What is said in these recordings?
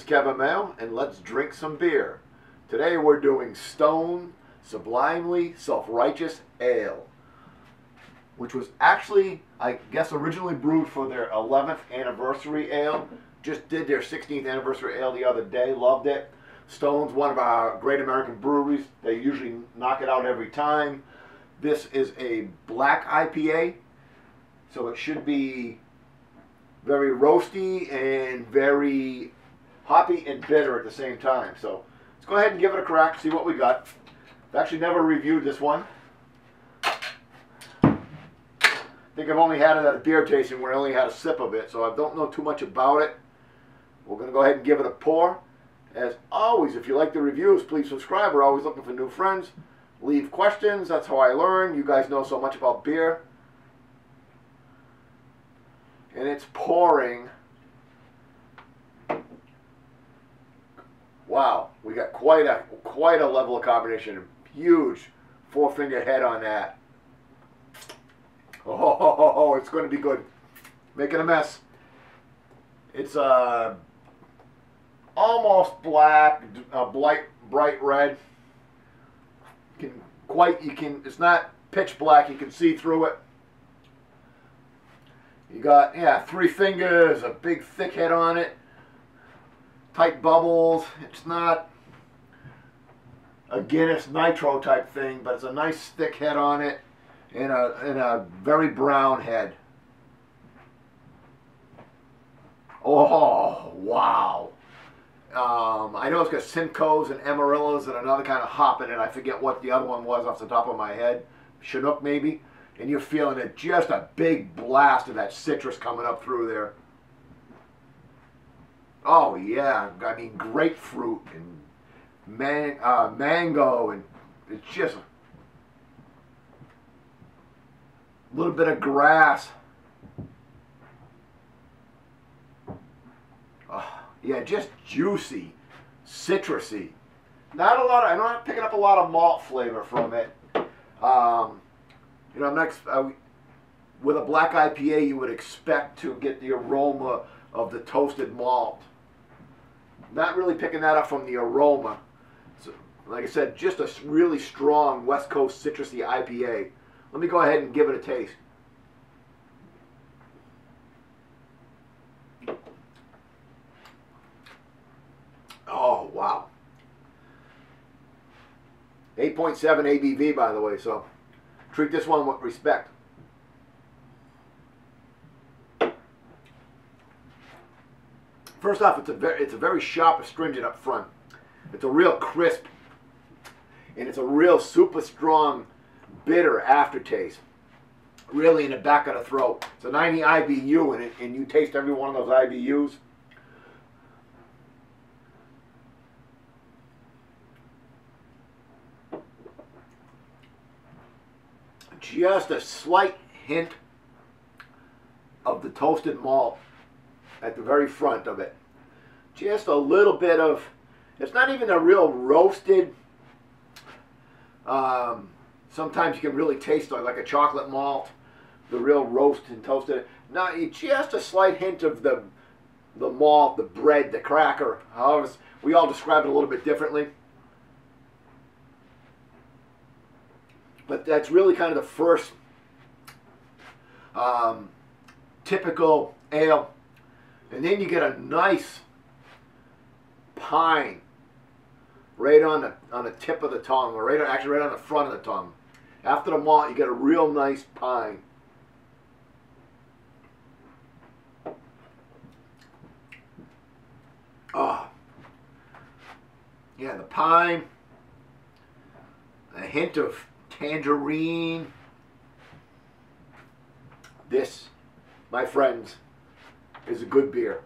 Kevin Mayo, and let's drink some beer. Today we're doing Stone Sublimely Self-Righteous Ale, which was actually, I guess, originally brewed for their 11th anniversary ale. Just did their 16th anniversary ale the other day. Loved it. Stone's one of our great American breweries. They usually knock it out every time. This is a black IPA, so it should be very roasty and very hoppy and bitter at the same time. So let's go ahead and give it a crack, see what we got. I've actually never reviewed this one. I think I've only had it at a beer tasting where I only had a sip of it, so I don't know too much about it. We're going to go ahead and give it a pour. As always, if you like the reviews, please subscribe. We're always looking for new friends. Leave questions. That's how I learn. You guys know so much about beer. And it's pouring. Wow, we got quite a level of carbonation. Huge four-finger head on that. Oh, it's going to be good. Making a mess. It's almost black, bright red. It's not pitch black. You can see through it. You got, yeah, 3 fingers, a big thick head on it, tight bubbles. It's not a Guinness Nitro type thing, but it's a nice thick head on it and a very brown head. Oh, wow. I know it's got Simcoes and Amarillos and another kind of hop in it. I forget what the other one was off the top of my head. Chinook maybe. And you're feeling it, just a big blast of that citrus coming up through there. Oh yeah, I mean grapefruit and mango, and it's just a little bit of grass. Yeah, just juicy, citrusy. Not a lot of, I'm not picking up a lot of malt flavor from it. You know, with a black IPA, you would expect to get the aroma of the toasted malt. Not really picking that up from the aroma. So, like I said, just a really strong West Coast citrusy IPA. Let me go ahead and give it a taste. Oh, wow. 8.7 ABV, by the way, so treat this one with respect. First off, it's a very sharp astringent up front. It's a real crisp, and it's a real super strong bitter aftertaste. Really in the back of the throat. It's a 90 IBU in it, and you taste every one of those IBUs. Just a slight hint of the toasted malt at the very front of it. Just a little bit of, it's not even a real roasted, sometimes you can really taste like a chocolate malt, the real roast and toasted. No, just a slight hint of the malt, the bread, the cracker. However, we all describe it a little bit differently. But that's really kind of the first typical ale. And then you get a nice pine right on the tip of the tongue, or actually right on the front of the tongue. After the malt, you get a real nice pine. Ah, yeah, the pine, a hint of tangerine. This, my friends, is a good beer.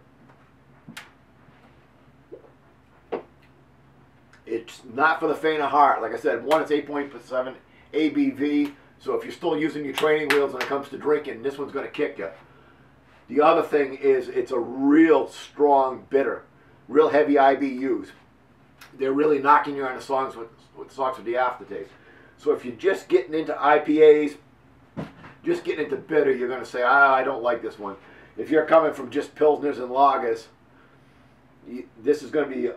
It's not for the faint of heart. Like I said, one, it's 8.7 ABV, so if you're still using your training wheels when it comes to drinking, this one's going to kick you. The other thing is it's a real strong bitter, real heavy IBUs. They're really knocking you on the songs with the aftertaste. So if you're just getting into IPAs, just getting into bitter, you're going to say, I don't like this one. If you're coming from just Pilsners and Lagers, this is going to be,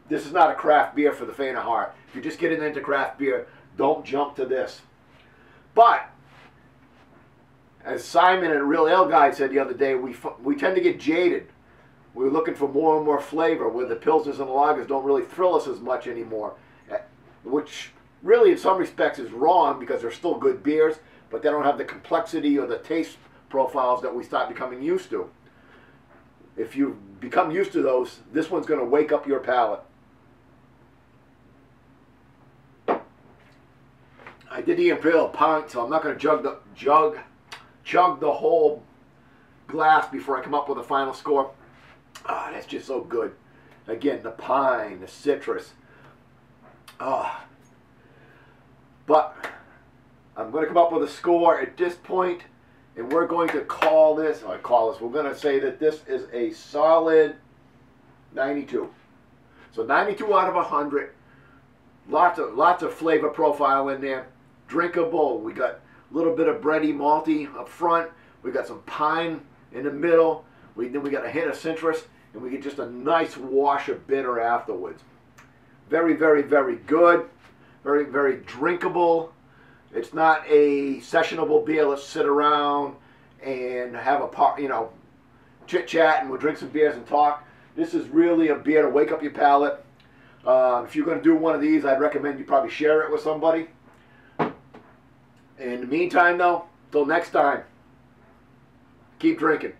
this is not a craft beer for the faint of heart. If you're just getting into craft beer, don't jump to this. But, as Simon and Real Ale Guy said the other day, we tend to get jaded. We're looking for more and more flavor, where the Pilsners and the Lagers don't really thrill us as much anymore. Which really, in some respects, is wrong, because they're still good beers, but they don't have the complexity or the taste profiles that we start becoming used to. If you become used to those, this one's going to wake up your palate. I did the Imperial pint, so I'm not going to chug the whole glass before I come up with a final score. Ah, that's just so good. Again, the pine, the citrus. Ah. But I'm going to come up with a score at this point, and we're going to call this, we're going to say that this is a solid 92. So 92 out of 100. Lots of flavor profile in there. Drinkable. We got a little bit of bready malty up front. We got some pine in the middle. Then we got a hint of citrus, and we get just a nice wash of bitter afterwards. Very, very, very good. Very, very drinkable. It's not a sessionable beer. Let's sit around and have a chit chat, and we'll drink some beers and talk. This is really a beer to wake up your palate. If you're going to do one of these, I'd recommend you probably share it with somebody. In the meantime, though, till next time, keep drinking.